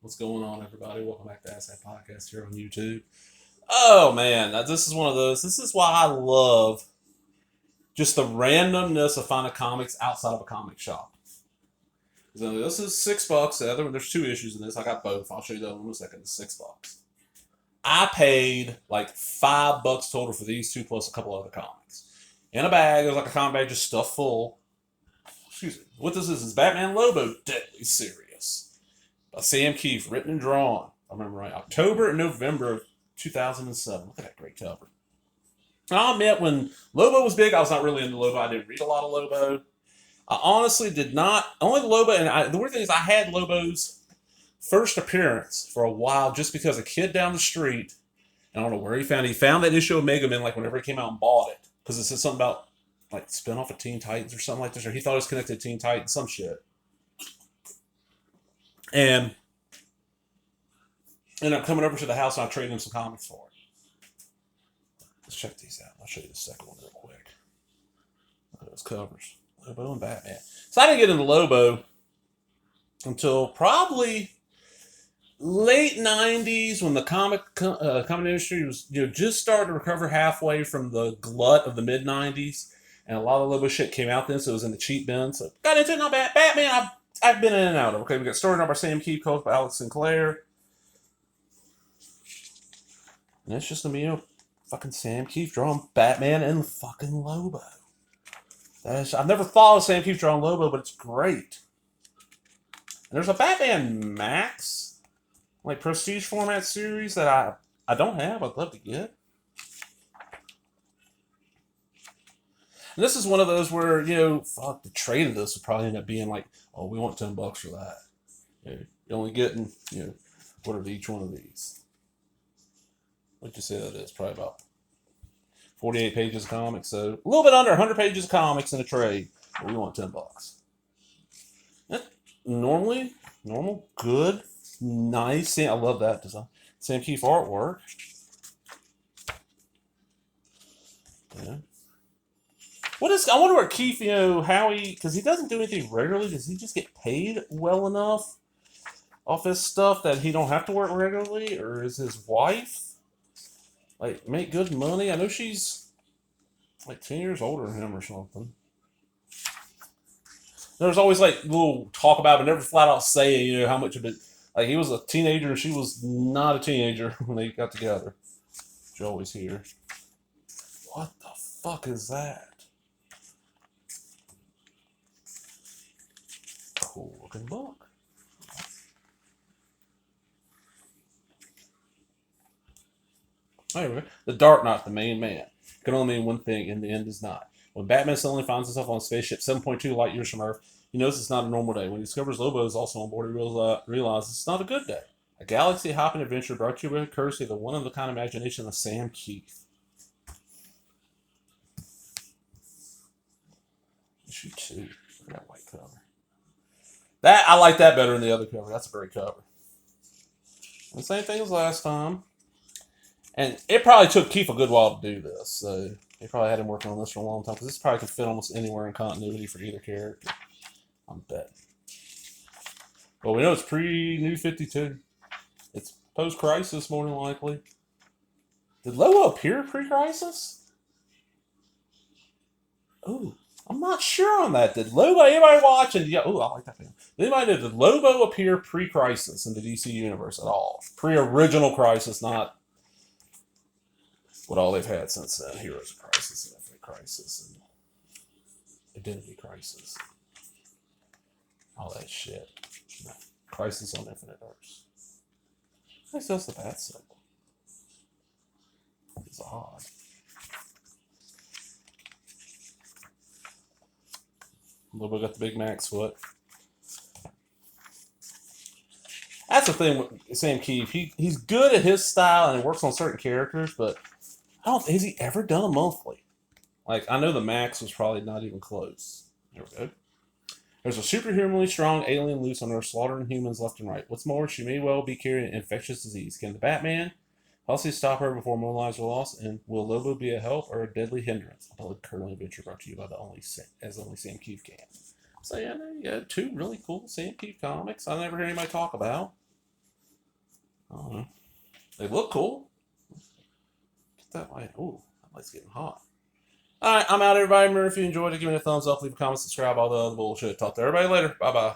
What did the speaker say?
What's going on, everybody? Welcome back to Ask That Podcast here on YouTube. Oh man, this is one of those. This is why I love just the randomness of finding comics outside of a comic shop. So this is $6. The other one, there's two issues in this. I got both. I'll show you the other one in a second. It's $6. I paid like $5 total for these two plus a couple other comics. In a bag, there's like a comic bag just stuffed full. Excuse me. What this is Batman Lobo Deadly Serious by Sam Kieth, written and drawn. I remember right, October and November of 2007. Look at that great cover. I'll admit, when Lobo was big, I was not really into Lobo. I didn't read a lot of Lobo. I honestly did not. Only Lobo, and the weird thing is, I had Lobo's first appearance for a while just because a kid down the street, I don't know where he found that issue of Mega Man, like whenever it came out, and bought it. Because it said something about like spin off of Teen Titans or something like this, or he thought it was connected to Teen Titans, some shit. And ended up coming over to the house and I traded him some comics for it. Let's check these out. I'll show you the second one real quick. Look at those covers. Lobo and Batman. So I didn't get into Lobo until probably late 90s when the comic industry was just starting to recover halfway from the glut of the mid 90s. And a lot of Lobo shit came out then, so it was in the cheap bin. So got into it. Not bad. Batman, I've been in and out of. Okay, we got Story Number by Sam Kieth, colors by Alex Sinclair. And it's just gonna be, fucking Sam Kieth drawing Batman and fucking Lobo. I've never thought of Sam Kieth drawing Lobo, but it's great. And there's a Batman Max, like prestige format series that I don't have. I'd love to get. And this is one of those where, the trade of this would probably end up being like, oh, we want $10 for that. You're only getting, what are each one of these? What'd you say that is? Probably about 48 pages of comics. So a little bit under 100 pages of comics in a trade. But we want $10. Normal, good, nice. I love that design. Sam Kieth artwork. Yeah. I wonder where Kieth, how because he doesn't do anything regularly. Does he just get paid well enough off his stuff that he don't have to work regularly? Or is his wife, like, make good money? I know she's, like, 10 years older than him or something. There's always, like, little talk about it, but never flat out saying, how much of it, like, he was a teenager and she was not a teenager when they got together. You always hear. What the fuck is that? Cool looking book. Anyway, the Dark Knight, the main man, can only mean one thing, and the end is not. When Batman suddenly finds himself on a spaceship 7.2 light years from Earth, he knows it's not a normal day. When he discovers Lobo is also on board, he realizes it's not a good day. A galaxy-hopping adventure brought to you by courtesy of the one-of-a-kind imagination of Sam Kieth. Issue 2. Look at that white cover. I like that better than the other cover. That's a great cover. And same thing as last time. And it probably took Kieth a good while to do this. So they probably had him working on this for a long time. Because this probably could fit almost anywhere in continuity for either character. I'm betting. Well, we know it's pre-New 52. It's post-Crisis, more than likely. Did Lobo appear pre-Crisis? Ooh. I'm not sure on that. Did Lobo, anybody watching? Yeah, oh, I like that thing. Did Lobo appear pre-Crisis in the DC universe at all? Pre-original Crisis, not what all they've had since then. Heroes of Crisis, and Infinite Crisis, and Identity Crisis. All that shit. No. Crisis on Infinite Earths. That's just the bat symbol. It's odd. Lobo got the Big Max foot. That's the thing with Sam Kieth. He's good at his style and works on certain characters, but has he ever done a monthly? Like, I know the Max was probably not even close. There we go. There's a superhumanly strong alien loose on Earth, slaughtering humans left and right. What's more, she may well be carrying an infectious disease. Can the Batman possibly stop her before more lives are lost? And will Lobo be a help or a deadly hindrance? A public curling adventure brought to you by only Sam Kieth can. So yeah, there you go. Two really cool Sam Kieth comics I never hear anybody talk about. I don't know. They look cool. Get that light. Ooh, that light's getting hot. All right, I'm out, everybody. Remember, if you enjoyed it, give me a thumbs up, leave a comment, subscribe, all the other bullshit. Talk to everybody later. Bye bye.